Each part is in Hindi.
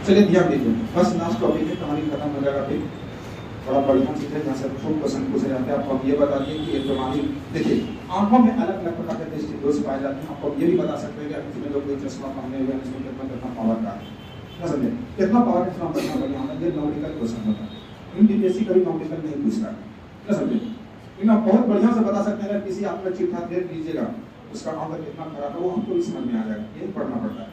चलिए ध्यान दीजिए, बस लास्ट टॉपिक है, कहानी खत्म हो जाएगा। फिर बड़ा बढ़िया चीज है, जहाँ से खूब क्वेश्चन पूछे जाते हैं। आपको हम ये बता दें कि ये बीमारी, देखिए आंखों में अलग अलग प्रकार के दृष्टि दोष पाए जाते हैं। आपको ये भी बता सकते हैं कि कितने लोग कोई चश्मा पहने हुए हैं, इसमें कितना कितना पावर का है, क्या समझे, कितना पावर है, कितना बढ़िया बढ़िया है। ये नॉमेरिकल क्वेश्चन होता है, यूपीएससी कभी नॉमेरिकल नहीं पूछता है, क्या समझे। लेकिन आप बहुत बढ़िया से बता सकते हैं, अगर किसी आप चिट्ठा दे दीजिएगा उसका आंख कितना खराब है वो हमको भी समझ में आ जाएगा, यही पढ़ना पड़ता है,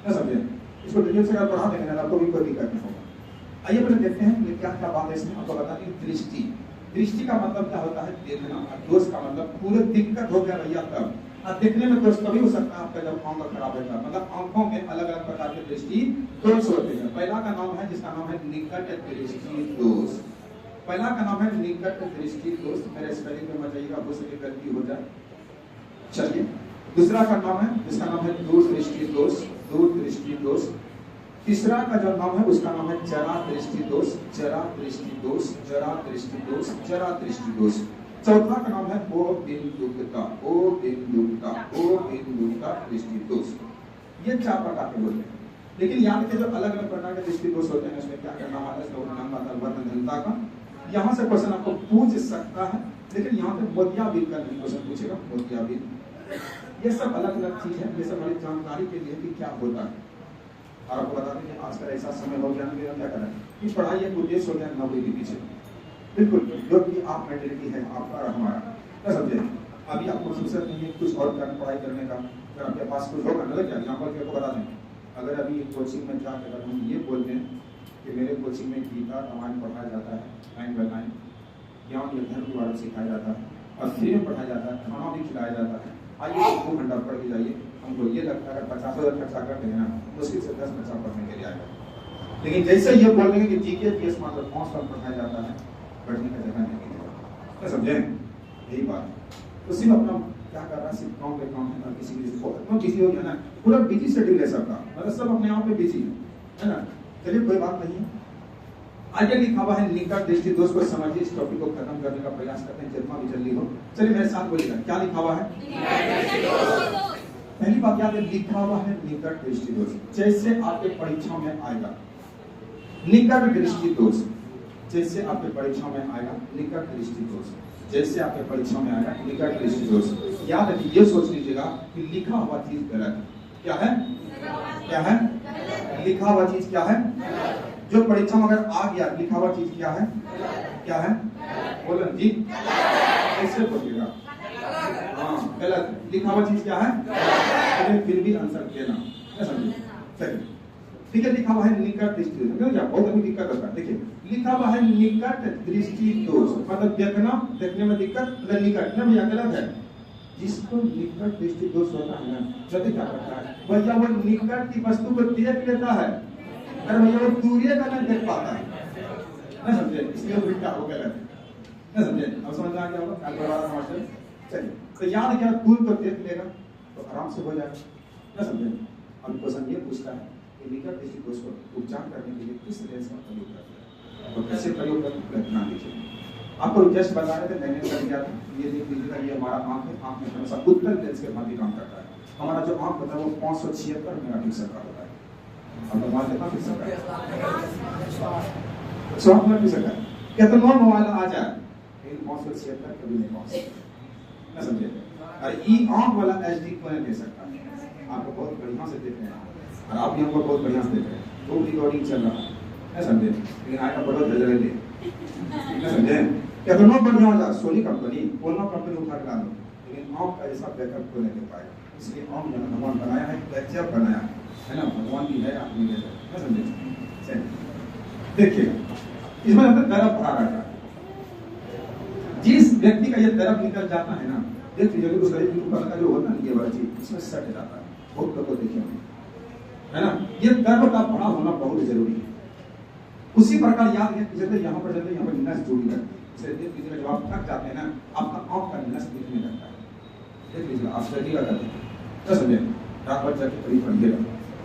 क्या समझे। इसको डिटेल से अगर पढ़ा देंगे ना आपको भी कोई दिक्कत नहीं होगा। आइए पहले देखते हैं कि क्या क्या बात है इसमें। आपको बता दें दृष्टि, दृष्टि का मतलब क्या होता है, देखना। और दोष का मतलब पूरे दिक्कत हो गया भैया तब, और देखने में दोष कभी हो सकता है आपका जब आंख खराब है, मतलब आंखों में अलग अलग प्रकार के दृष्टि दोष होते हैं। पहला का नाम है जिसका नाम है निकट दृष्टि दोष। पहला का नाम है निकट दृष्टि दोष। मेरे स्पेलिंग में मत जाइएगा, हो सके गलती हो जाए। चलिए दूसरा का नाम है जिसका नाम है दूर दृष्टि दोष, दूर दृष्टि दोष। तीसरा का जो नाम है उसका नाम है जरा दृष्टि दोष, जरा दृष्टि दोष, जरा दृष्टि दोष, जरा दृष्टि दोष। चौथा का नाम है ओ बिंदुकता, ओ बिंदुकता, ओ बिंदुकता दृष्टि दोष। ये चार प्रकार के होते हैं। लेकिन यहाँ के जो अलग अलग प्रकार के दृष्टि दोष होते हैं उसमें क्या करना है का, यहाँ से क्वेश्चन आपको पूछ सकता है, लेकिन यहाँ पे मोतियाबिंद का नहीं क्वेश्चन पूछेगा, मोतियाबिंद। ये सब अलग अलग चीज है, ये सब हमारी जानकारी के लिए कि क्या होता है। और आपको बता दें कि आजकल ऐसा समय हो गया है, क्या करें कि पढ़ाई एक उद्देश्य हो गया नौकरी के पीछे, बिल्कुल जो कि आप मेंटेलिटी है आपका और हमारा, क्या समझे। अभी आपको फुर्सत नहीं है कुछ और पढ़ाई करने का, अगर आपके पास कुछ होगा ना, क्या एग्जाम्पल के आपको बता दें, अगर अभी कोचिंग में क्या कर हम ये बोल दें कि मेरे कोचिंग में गीता रामायण पढ़ाया जाता है, लाइन बाय लाइन ज्ञान निर्धन के बारे में सिखाया जाता है, और फ्री में पढ़ाया जाता है, खाना भी खिलाया जाता है। आइए 2 घंटा पढ़ के जाइए, हमको ये लगता है 50,000 खर्चा कर देना मुश्किल से 10 बच्चा पढ़ने के लिए आएगा। लेकिन जैसे ये बोल देंगे कि जीके पीएस मात्र 5 साल पढ़ाया जाता है, बैठने का जगह नहीं मिलेगा, क्या समझे, यही बात। तो सिर्फ अपना क्या कर रहा है, सिर्फ काम पे काम है, किसी इतना बिजी हो गया ना, पूरा बिजी शेड्यूल है सबका, मतलब सब अपने आप में बिजी है ना। चलिए कोई बात नहीं है। आगे लिखा हुआ है निकट दृष्टि दोष को समझिए, इस टॉपिक को खत्म करने का प्रयास करते हैं जितना भी जल्दी हो। चलिए मेरे साथ बोलिएगा, क्या लिखा हुआ है। पहली बात याद है, लिखा हुआ है निकट दृष्टि दोष। जैसे आपके परीक्षा में आएगा निकट दृष्टि दोष, जैसे आपके परीक्षा में आएगा निकट दृष्टि दोष, जैसे आपके परीक्षा में आएगा निकट दृष्टि दोष। याद रखिए, ये सोच लीजिएगा कि लिखा हुआ चीज गलत है। क्या है, क्या है, लिखा हुआ चीज क्या है, जो परीक्षा में अगर आ गया लिखा हुआ चीज क्या है, क्या है, बोलो जी, ऐसे बोलिएगा, हाँ गलत, लिखा हुआ चीज क्या है, लेकिन फिर भी आंसर देना, क्या समझिए। चलिए ठीक है, लिखा हुआ है निकट दृष्टि दोष, क्या बहुत अभी दिक्कत होता है। देखिए लिखा हुआ है निकट दृष्टि दोष, मतलब देखना, देखने में दिक्कत, मतलब निकट में या गलत है। जिसको निकट दृष्टि दोष होता है ना, जब क्या करता है भैया, वो निकट की वस्तु को देख लेता है, अरे भैया वो दूरिये का नहीं देख पाता है, ना समझे, इसलिए उल्टा हो गया, ना समझे। अब समझ में आ गया होगा। चलिए तो याद क्या, दूर को देख लेगा तो आराम से हो जाएगा, ना समझे। अब क्वेश्चन ये पूछता है कि निकट दृष्टि दोष को उपचार करने के लिए किस लेंस का प्रयोग करते हैं, तो कैसे प्रयोग करते हैं लीजिए। आपको जस्ट बता रहे थे, मैंने कर दिया था, ये देख लीजिएगा, ये हमारा आंख है, आंख में हमेशा उत्तल लेंस के भांति काम करता है। हमारा जो आंख होता है वो 576 मेगापिक्सल का होता है, अब मोबाइल कितना पिक्सल का है, 100 मेगापिक्सल का। कितना मोबाइल आ जाए लेकिन 576 कभी नहीं पहुंच सकता, ना समझे। और ये आंख वाला एचडी को नहीं दे सकता, आपको बहुत बढ़िया से देख रहे हैं और आप भी हमको बहुत बढ़िया से देख रहे हैं, तो रिकॉर्डिंग चल रहा है, ना समझे। लेकिन आएगा बड़ा झलझले, ना समझे। कितना बढ़िया हो जाए, सोनी कंपनी, कोनो कंपनी उठा के ला दो, लेकिन आंख का ऐसा बैकअप को नहीं दे पाएगा। इसलिए आंख भगवान बनाया है, गजब बनाया है ना, भगवान भी है, आदमी भी है, ना समझे। देखिए इसमें अंदर दर्द भरा रहता है, जिस व्यक्ति का ये दर्द निकल जाता है ना, देख लीजिए उसका जो होता है ये वाला चीज इसमें सट जाता है, बहुत लोगों को देखिए है ना। ये दर्द का भरा होना बहुत जरूरी है। उसी प्रकार याद है, जैसे यहाँ पर नस जुड़ी रहती है, जब आप थक जाते हैं ना, आपका आंख का नस दिखने लगता है, देख लीजिए आप स्टडी करते हैं, ना समझे। रात भर जाके करीब पढ़िएगा,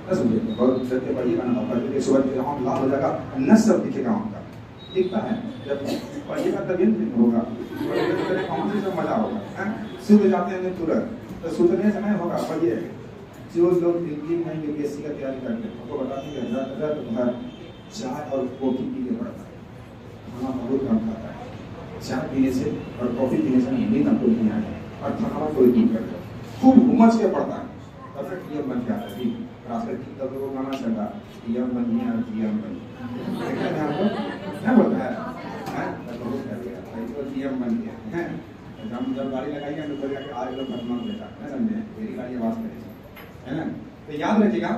ना समझे, बहुत जल्दी पढ़िएगा ना, पढ़िए सुबह आंख लाल हो जाएगा, नस सब दिखेगा आंख का, दिखता है। जब पढ़िएगा तभी होगा, कौन से सब मजा होगा, सूत जाते हैं तुरंत, तो सूतने समय होगा, पढ़िए जो लोग दिल्ली में यूपीएससी का तैयारी करते हैं उनको बताते हैं कि हज़ार घर चाय और कॉफ़ी पी के पड़ता है, खाना बहुत कम खाता है। चाय पीने से और कॉफ़ी पीने से नींद आपको नहीं आएगा और थकावट कोई दूर करता है, खूब घुमस के पड़ता है, परफेक्ट नियम बन जाता है। ठीक रास्ते की तब लोगों को गाना चलता नियम बन गया नियम बन क्या बोलता है नियम बन गया है। जब गाड़ी लगाएंगे तो बोलेगा कि आज लोग खत्म बेटा है, समझे मेरी गाड़ी आवाज़ करेगी है ना। तो याद रखिएगा,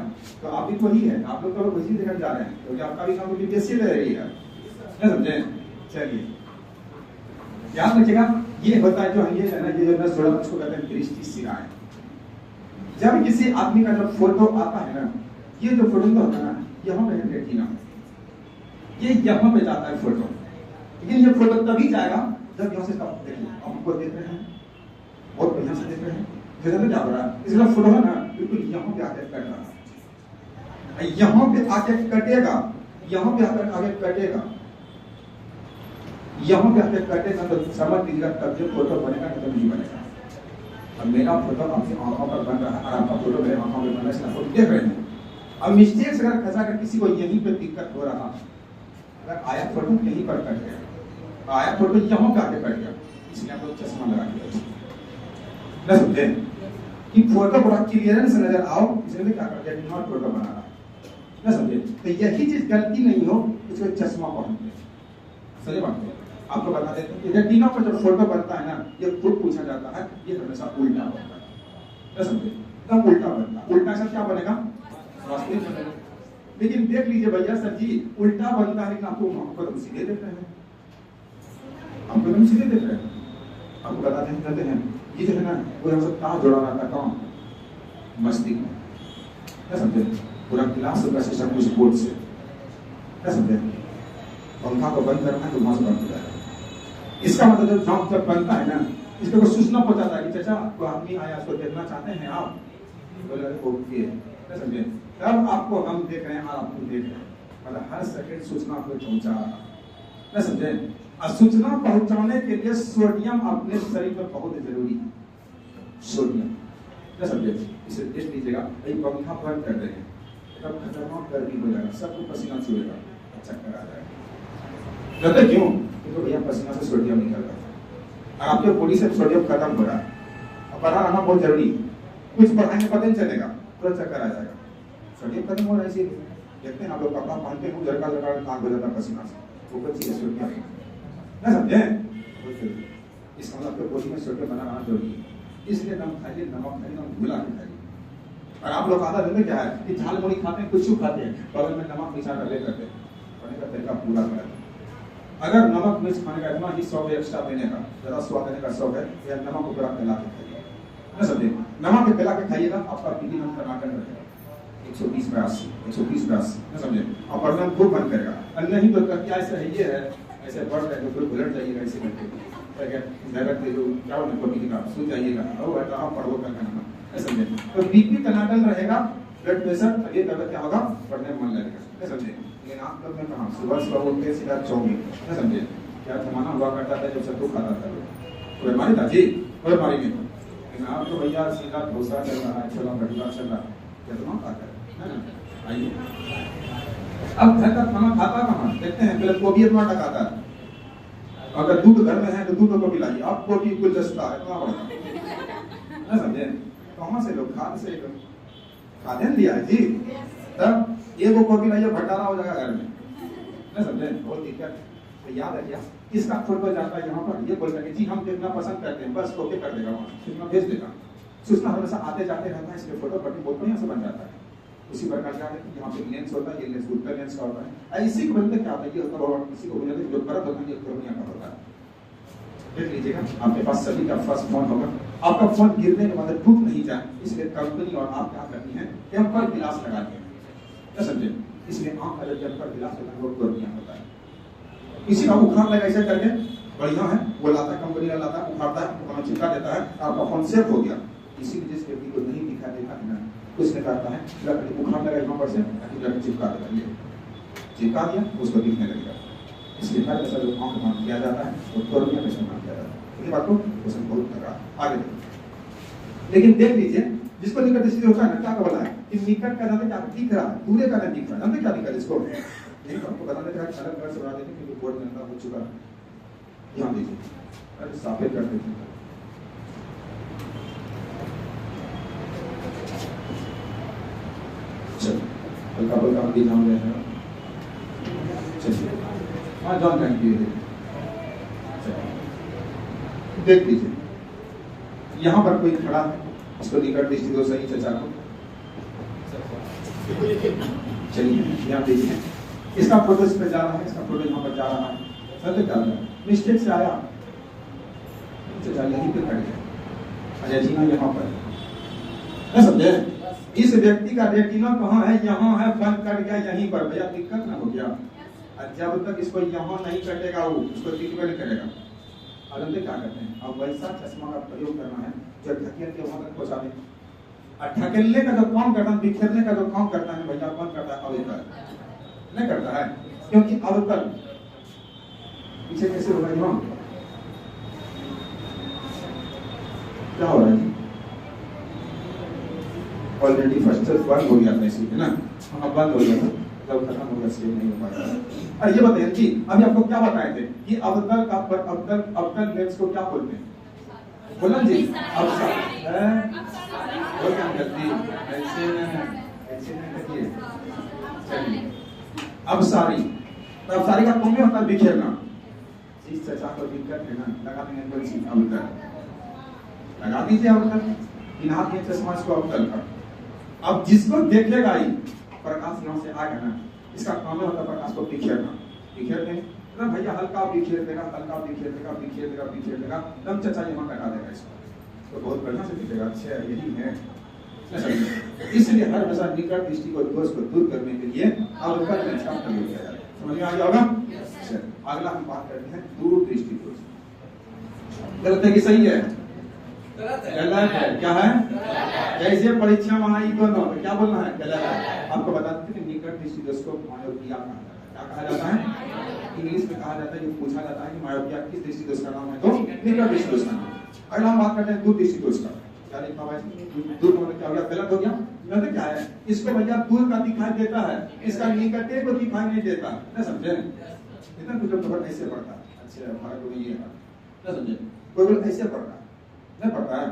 तो आप भी वही है, आप लोग तो वही देखकर जा रहे हैं क्योंकि आपका भी काम तो यूपीएससी ले रही है, समझे। चलिए याद रखिएगा, ये होता है जो ये है ना, ये जो मैं थोड़ा उसको कहते हैं दृष्टि सिराएं। जब किसी आदमी का जब फोटो आता है ना, ये जो फोटो होता है ना, यहाँ पे रेटिना, ये यहाँ पे जाता है फोटो, लेकिन ये फोटो तभी जाएगा जब यहाँ से देखिए हमको देख रहे हैं, बहुत बढ़िया से देख रहे हैं, जैसे क्या हो रहा है, इसका फोटो है ना बिल्कुल यहाँ पे आके कट रहा है, यहाँ पे आके कटेगा, यहाँ पे आके कटेगा, यहाँ पे आके कटेगा, तो समझ लीजिएगा तब जो फोटो बनेगा नहीं तो नहीं बनेगा। अब मेरा फोटो आपकी आंखों पर बन रहा है और आपका फोटो मेरे आंखों में बन रहा है, फोटो देख रहे हैं। अब मिस्टेक से अगर फंसा कर किसी को यहीं पे दिक्कत हो रहा, अगर आया फोटो यहीं पर कट गया, आया फोटो यहाँ पे आके कट गया, इसलिए आप लोग चश्मा लगा के न समझे कि फोटो बड़ा क्लियरेंस नजर आओ, इसलिए क्या करते हैं नॉट फोटो बना रहा न समझे। तो यही चीज गलती नहीं हो इसको चश्मा पहनते सही बात है। आपको बता देते हैं कि रेटिना पर जब फोटो बनता है ना, ये खुद पूछा जाता है, ये हमेशा उल्टा बनता है न समझे, एकदम उल्टा बनता है। उल्टा से क्या बनेगा, वास्तविक बनेगा। लेकिन देख लीजिए भैया सर जी, उल्टा बनता है लेकिन आपको मोहब्बत हम सीधे देख रहे हैं, आपको हम सीधे देख रहे हैं। आपको बताते हैं ये जो है ना, वो हमसे कहाँ जुड़ा रहता, कहाँ मस्तिष्क में न समझे, पूरा क्लास का सिस्टम कुछ बोर्ड से न समझे। पंखा को बंद करना है तो वहां से बंद हो जाएगा। इसका मतलब जब बनता है ना, इसको कोई सूचना पहुंचाता है कि चाचा कोई आदमी आया, उसको देखना चाहते हैं आप, बोले ओके न समझे, तब आपको हम देख रहे हैं और आपको देख रहे हैं, मतलब हर सेकंड सूचना आपको पहुंचा रहा न समझे। और सूचना पहुंचाने के लिए सोडियम अपने शरीर में बहुत जरूरी है, सोडियम न समझे। इसे देख लीजिएगा, पंखा बंद कर देंगे तब खतरनाक गर्मी हो जाएगा, सबको पसीना छूएगा, चक्कर आ जाएगा। कहते क्यों, क्योंकि भैया पसीना से सोडियम निकल रहा है और आपके बॉडी से सोडियम खत्म हो रहा है, और पढ़ा रहना बहुत जरूरी है। कुछ पढ़ाएंगे पता नहीं चलेगा, तुरंत चक्कर आ जाएगा, सोडियम खत्म हो रहा है। इसीलिए देखते हैं आप लोग कपड़ा पहनते हैं, लड़का नाक हो जाता है पसीना से, वो कच्ची है सोडियम न समझे। इसका मतलब आपके बॉडी में सोडियम बना रहना जरूरी है, इसलिए नमक खाइए, नमक घुला के खाइए। और आप लोग आधा दिन क्या है कि झाल मुड़ी खाते हैं, कुछ खाते हैं, बगल में नमक मिला कर ले करते हैं, खाने का तरीका पूरा करें। अगर नमक मिर्च खाने का इतना ही शौक है, एक्स्ट्रा देने का ज्यादा स्वाद देने का शौक है, या नमक ऊपर मिला के खाइए न समझे। नमक मिला के खाइएगा, आपका पीली नमक टमाटर रहेगा 120-82 न समझे, और बढ़ना खूब मन करेगा। और नहीं तो क्या ऐसे है, ये है ऐसे बढ़ रहे तो फिर उलट जाइएगा, ऐसे करके क्या बोलते कॉपी किताब सूझ जाइएगा, और आप पढ़ो कर समझे। तो बीपी टनाटन रहेगा, ब्लड प्रेशर, ये क्या होगा, पढ़ने में मन लगेगा न समझे। लेकिन आप लोग में कहा सुबह उठते सीधा चौमिन न समझे, क्या जमाना हुआ करता था जब सत्तू खाता था, कोई हमारी था जी, कोई हमारी नहीं। लेकिन आप तो भैया सीधा डोसा चल रहा है, छोला भटूरा चल रहा है, कितना खाता है ना। आइए अब घर का खाना खाता कहाँ, देखते हैं पहले गोभी इतना टकाता है, अगर दूध घर में है तो दूध को पिलाइए, आप गोभी गुलदस्ता है इतना बड़ा न समझे। कहाँ से लोग खाद से खाद्यान्न लिया है जी, तब एक कॉपी लाइए भंडारा हो जाएगा घर में न समझे, बहुत दिक्कत। तो याद रखिए, इसका फोटो जाता है यहाँ पर, ये बोलता है कि जी हम देखना पसंद करते हैं, बस ओके कर देगा, वहाँ सूचना भेज देगा। सूचना हमेशा आते जाते रहता है, इसलिए फोटो बटन बहुत बढ़िया से बन जाता है। उसी प्रकार क्या है, यहाँ पे लेंस होता है, ये लेंस उत्तर लेंस का होता है, ऐसी बनते क्या होता है, ये होता है किसी को जो परत होता है, ये कोर्निया का होता है। देख लीजिएगा, आपके पास सभी का फर्स्ट फोन होगा, आपका फोन गिरने के बाद टूट नहीं जाए, इसलिए कंपनी और आप क्या करनी है, टेम्पर गिलास लगा के न समझे। इसलिए आंख का जो टेम्पर गिलास होता है वो कोर्निया होता है। इसी का उखाड़ लगा ऐसे करके बढ़िया है, वो लाता है, कंपनी का लाता है, उखाड़ता है, चिपका देता है, आपका फोन सेफ हो गया। इसी वजह से व्यक्ति को नहीं दिखा देता है ना, उसने कहता है लकड़ी उखाड़ लगा यहाँ पर से लकड़ी चिपका देगा, ये चिपका दिया उसको दिखने लगेगा। इसलिए हर ऐसा जो आंख मान किया जाता है वो कोर्निया पे मान किया जाता है। ये बात को क्वेश्चन बहुत लगा आगे देखिए। लेकिन देख लीजिए जिसको निकट दृष्टि होता है ना, क्या बोला है कि निकट का जानते क्या दिख रहा है, दूरे का नहीं दिख रहा, जानते क्या दिख रहा है इसको, नहीं तो आपको बताने का अलग घर से बना देते क्योंकि बोर्ड में अंदर हो चुका है। ध्यान दीजिए, अरे साफे कर देते हैं। चलो हल्का हल्का हम भी जान रहे हैं। चलिए हाँ जान जाएंगे, देख लीजिए यहाँ पर कोई खड़ा है, इसको निकट दृष्टि दो सही चचा को। चलिए ध्यान दीजिए, इसका फोटो इस पे जा रहा है, इसका फोटो यहाँ पर जा रहा है, समझ क्या मिस्टेक से आया चचा यहीं पे खड़े हैं, अच्छा जी हाँ यहाँ पर न समझे। इस व्यक्ति का रेटिना कहाँ है, यहाँ है, बंद कर गया यहीं पर, भैया दिक्कत ना हो गया। जब तक इसको यहाँ नहीं कटेगा वो उसको दिखबे नहीं करेगा। अब क्या करते हैं, अब वैसा चश्मा का प्रयोग करना है जो ढकेल के वहां तक पहुंचा दे। और ढकेलने का जो काम करता है, बिखेरने का जो काम करता है भैया कौन करता है, अवतल नहीं करता है, क्योंकि अवतल पीछे कैसे होगा यहाँ क्या हो रहा है, ऑलरेडी फर्स्ट बंद हो गया था इसलिए ना, हाँ बंद हो गया था, जब खत्म हो गया सेव नहीं हो पाया। और ये बताइए कि अभी आपको क्या बताए थे कि अवतल का अवतल लेंस को क्या बोलते हैं, बोला जी अवसारी है, वो क्या करती ऐसे नहीं करिए। चलिए अवसारी, तो अवसारी का काम में होता है बिखेरना। जिस चचा को दिक्कत है ना, लगा देंगे कोई सी अवतल, लगा दीजिए अवतल, गिना दिए चश्मा इसको अवतल का। अब जिसको देखेगा ही प्रकाश यहाँ से आएगा ना, इसका काम होता है प्रकाश को बिखेरना। बिखेर देंगे ना भैया, हल्का बिखेर देगा, हल्का बिखेर देगा, बिखेर देगा, बिखेर देगा, तब चचा यहाँ कटा देगा इसको, तो बहुत बढ़िया से दिखेगा। अच्छा यही है, इसलिए हर हमेशा निकट दृष्टि को दोष को दूर करने के लिए अवतल लेंस का प्रयोग किया जाता है। समझ में आ गया होगा। अगला हम बात करते हैं दूर दृष्टि दोष। गलत है कि सही है, गलत है, क्या है, जैसे परीक्षा में आई दोनों क्या बोलना है, गलत है। आपको बता देते हैं निकट दृष्टि दोष को मायोपिया कहा जाता है। क्या कहा जाता है, इंग्लिश में कहा जाता है, जो पूछा जाता है कि मायोपिया किस दृष्टि दोष का नाम है, तो निकट दृष्टि दोष का नाम। अगला हम बात करते हैं दूर दृष्टि दोष का। क्या लिखा हुआ है, दूर मतलब क्या हो गया, गलत हो गया, मतलब क्या है, इसको भैया दूर का दिखाई देता है, इसका निकटे को दिखाई नहीं देता, ना समझे। इतना कुछ लोग ऐसे पढ़ता है, अच्छा हमारा को ये है, ना समझे, कोई लोग ऐसे पढ़ता है, नहीं पढ़ता है,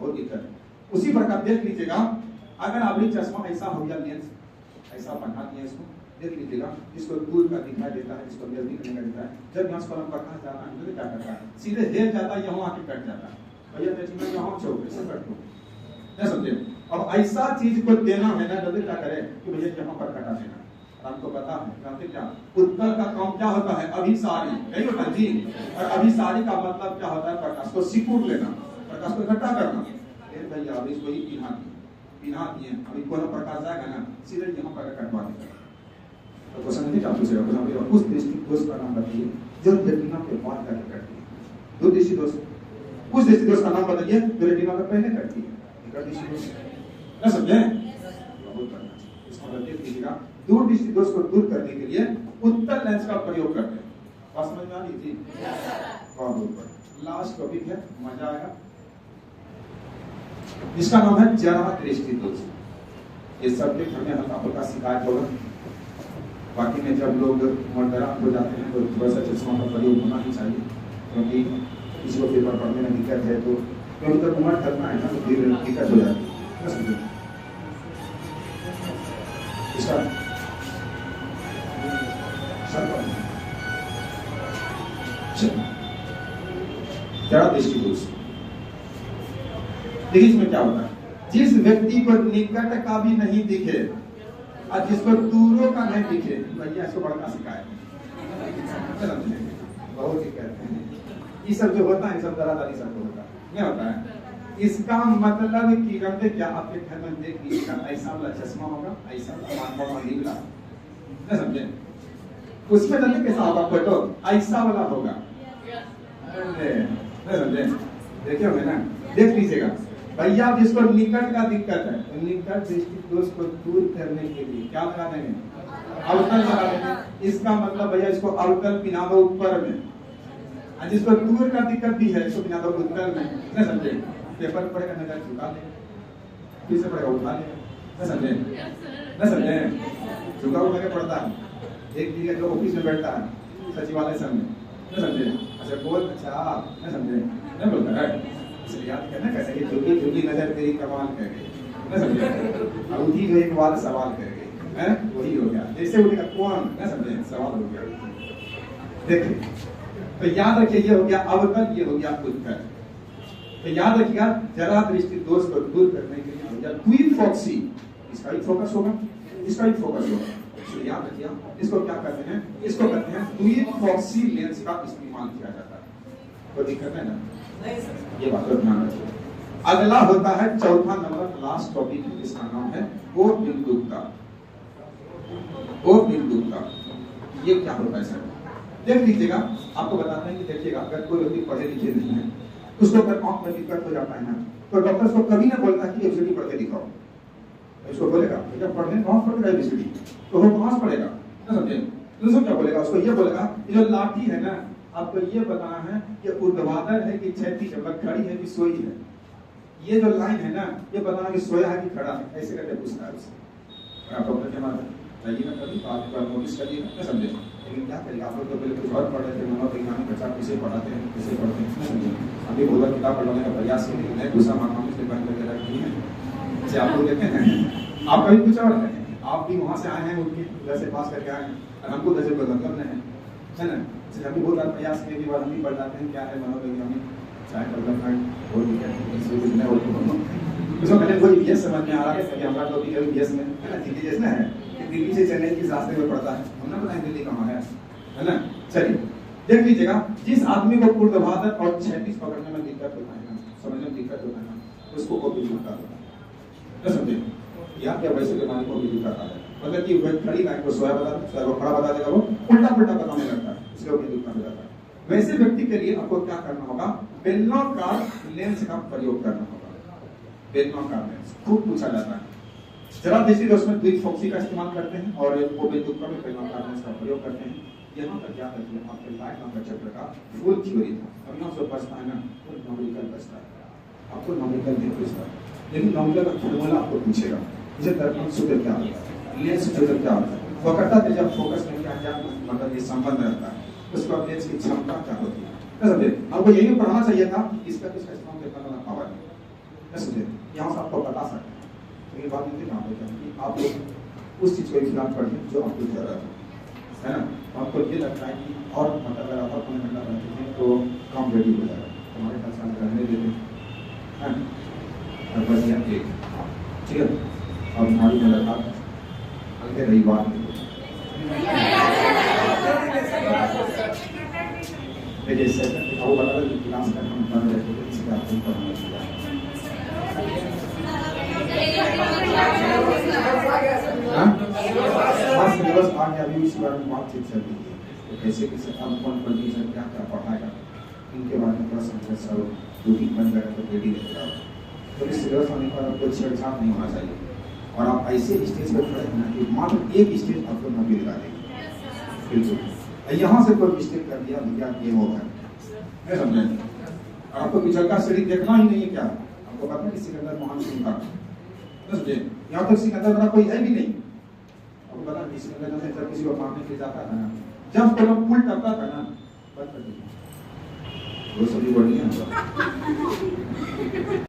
बहुत दिक्कत है। उसी प्रकार देख लीजिएगा, अगर आपने चश्मा ऐसा हो गया, लेंस ऐसा बना दिया, इसको देख लीजिएगा, इसको दूर का दिखाई देता है, इसको नजदीक नहीं देता है। जब यहाँ पर प्रकाश जाता है तो क्या करता है, सीधे हेल जाता है, यहाँ आके कट जाता है, भैया देखिए यहाँ चौक ऐसे कट दो, नहीं समझे। अब ऐसा चीज को देना है ना, जल्दी क्या करे कि भैया यहाँ पर कटा देना। आपको पता है जानते क्या, उत्तर का काम क्या होता है, अभिसारी, नहीं होता जी। और अभिसारी का मतलब क्या होता है, प्रकाश को सिकुड़ लेना, प्रकाश को इकट्ठा करना। भैया अभी इसको ही पिन्हा दिए, अभी कोनो प्रकाश जाएगा ना, सीधे यहाँ पर कटवा देगा। तो क्वेश्चन नहीं क्या पूछेगा, उस दृष्टि दोष का नाम बताइए जो रेटिना के बाद जाके करती है। दो दृष्टि दोष, उस दृष्टि दोष का नाम बताइए जो रेटिना के पहले करती है। दृष्टि दोष ना समझे, बहुत बढ़िया, इसको देख लीजिएगा। दूर दृष्टि दोष को दूर करने के लिए उत्तल लेंस का प्रयोग करते हैं। बात समझ में आ रही थी, बहुत बढ़िया। लास्ट टॉपिक है, मजा आएगा, इसका नाम है जरा दृष्टि दोष। ये सब्जेक्ट हमें हल्का हल्का सिखाया होगा, बाकी में जब लोग मर्दरा हो जाते हैं तो थोड़ा सा चश्मा का प्रयोग होना ही चाहिए, क्योंकि किसी को पेपर पढ़ने में दिक्कत है, तो क्योंकि तो उम्र करना है ना, तो फिर दिक्कत हो जाती है। इसका जरा दृष्टि दोष, देखिए इसमें क्या होता है, जिस व्यक्ति को निकट का भी नहीं दिखे और जिसको दूरों का नहीं दिखे, भैया इसको बड़का शिकायत बहुत ही कहते हैं। ये सब जो होता है सब दरादारी सब होता है, क्या होता है, इसका मतलब कि करते क्या, आपके घर में देख लीजिएगा, ऐसा वाला चश्मा होगा, ऐसा वाला नहीं समझे, उसमें जानते कैसा होगा फोटो, ऐसा वाला होगा, नहीं समझे, देखे होंगे ना, देख लीजिएगा भैया। जिसको निकट का दिक्कत है, निकट दृष्टि दोष को दूर करने के लिए क्या लगा देंगे, अवतल लगा देंगे। इसका मतलब भैया इसको अवतल पिना दो ऊपर में, और जिसको दूर का दिक्कत भी है इसको पिना दो उत्तर में, नहीं समझे, पेपर पढ़ेगा नजर झुका दे, फिर से पड़ेगा, उठा लेगा, न समझे, न समझे, झुका उठा के पड़ता है, एक दिन जो ऑफिस में बैठता है सचिवालय सामने, न समझे, अच्छा बोल, अच्छा न समझे, न बोलता है, इसलिए याद करना कैसे कि झुकी झुकी नजर तेरी कमाल कर गई, न समझे, अब उठी जो एक बार सवाल कर गई, है वही हो गया, जैसे उठेगा कौन, न समझे, सवाल हो गया। देखिए, तो याद रखिए ये हो गया अवकल, ये हो गया उत्तर। तो याद रखिएगा जरा दृष्टि दोष को दूर करने के लिए हो गया द्विफोकसी, इसका भी फोकस होगा, इसका भी फोकस होगा, तो याद रखिए इसको क्या कहते हैं, इसको कहते हैं द्विफोकसी लेंस का इस्तेमाल किया जाता है। कोई दिक्कत है ना, ये बात को ध्यान रखिए। अगला होता है चौथा नंबर, लास्ट टॉपिक, इसका नाम है ओ बिंदुता। ओ बिंदुता ये क्या होता है सर, देख लीजिएगा, आपको बताते हैं कि देखिएगा अगर कोई व्यक्ति पढ़े लिखे नहीं है, उसको अगर आंख में दिक्कत हो जाता है ना, तो डॉक्टर को कभी ना बोलता कि एबीसीडी पढ़ के दिखाओ, इसको बोलेगा जब पढ़ने कहाँ पढ़ेगा एबीसीडी, तो वो कहाँ से पढ़ेगा, ना समझे, दूसरा क्या बोलेगा, उसको ये बोलेगा जो लाठी है ना, आपको ये बताना है कि ऊर्ध्वाधर है कि क्षैतिज है, मतलब खड़ी है कि सोई है, ये जो लाइन है ना, ये बताना कि सोया है कि खड़ा है, ऐसे करके पूछता है उससे। आप डॉक्टर के माध्यम चाहिए ना कभी तो आप नोटिस करिएगा, ना समझे, लेकिन क्या करेगा, आप लोग तो पहले कुछ और पढ़ रहे थे, मनोवैज्ञानिक बच्चा कैसे पढ़ाते हैं, कैसे पढ़ते हैं, ना समझे, अभी बहुत किताब पढ़ने का प्रयास किए हैं, दूसरा माध्यम से बंद वगैरह की है, जैसे आप लोग देखते हैं, आपका भी कुछ और है, आप भी वहाँ से आए हैं, उनके वैसे पास करके आए हैं, और हमको वैसे कोई मतलब नहीं है ना, हम भी बहुत प्रयास किए कि बार हम भी पढ़ जाते हैं क्या है मनोवैज्ञानिक, चाहे डेवलपमेंट और कुछ नहीं, और उसको मैंने कोई ईवीएस समझ में आ रहा है कि हमारा टॉपिक है ईवीएस में, है ना, दिल्ली जैसे है, दिल्ली से चेन्नई के रास्ते में पड़ता है, हमने पता है दिल्ली कहाँ है ना। चलिए देख लीजिएगा, जिस आदमी को ऊर्ध्वाधर और क्षैतिज पकड़ने में दिक्कत होता है ना, समझने में दिक्कत होता है ना, उसको ओबिजुता होता है, समझे, या क्या वैसे बीमारी को ओबिजुता होता है, मतलब कि वह खड़ी लाइन को सोया बता, सोया को खड़ा बता देगा, वो उल्टा पुल्टा बताने लगता है, इसलिए ओबिजुता हो जाता है। वैसे व्यक्ति के लिए आपको क्या करना होगा, बेलनाकार लेंस का प्रयोग करना होगा, बेलनाकार लेंस खूब पूछा जाता है, जरा दृष्टि दोष में द्विफोकसी का इस्तेमाल करते हैं और वो बेलनाकार में बेलनाकार लेंस का प्रयोग करते हैं। यहाँ तक याद रखिए आपके लाइफ नंबर चैप्टर का फुल थ्योरी था, अब यहाँ से बचता है ना, तो नॉमिकल बचता है, आपको नॉमिकल नहीं पूछता, लेकिन नॉमिकल का फॉर्मूला आपको पूछेगा, जैसे दर्पण सूत्र क्या होता है, लेंस सूत्र क्या होता है, वक्रता पे जब फोकस में क्या मतलब ये संबंध रहता है, उसके बाद लेंस की क्षमता क्या होती है, समझे, आपको यही पढ़ना चाहिए था, इसका किसका इस्तेमाल करने वाला पावर है, समझे, यहाँ से आपको बता सकते हैं, लेकिन बात इतनी कहाँ होती है कि आप लोग उस चीज को फिलहाल पढ़ें जो आपको जरूरत है ना, आपको ये लगता है कि और मतलब अगर आप अपने घंटा पढ़ते हैं तो काम रेडी हो जाएगा, हमारे पास रहने देते हैं, और बस यह एक ठीक है, अब हमारी मुलाकात अगले रविवार में, जैसे वो बता रहे क्लास का हम बन रहे थे, इसलिए आपको पढ़ना चाहिए। सिलेबस आ गया, अभी इसी बारे में बातचीत चल रही है, तो कैसे कैसे अब कौन कंडीशन क्या क्या पढ़ाएगा, इनके बारे में थोड़ा समझ सब रूटीन बन जाएगा तो रेडी रहेगा, तो इस सिलेबस आने पर आपको छेड़छाड़ नहीं होना चाहिए, और आप ऐसे स्टेज पर खड़े हैं कि मात्र एक स्टेज आपको न भी लगा देगी, बिल्कुल यहाँ से कोई मिस्टेक कर दिया भैया ये होगा, नहीं समझेंगे, और आपको पिछल का सीढ़ी देखना ही नहीं है, क्या आपको पता है कि सिकंदर महान सिंह था, समझे, यहाँ तक सिकंदर बना कोई है भी नहीं, आपको पता है सिकंदर से जब किसी को मारने के लिए जाता था ना, जब कोई पुल टपका था ना, बंद कर दिया, वो सभी बढ़िया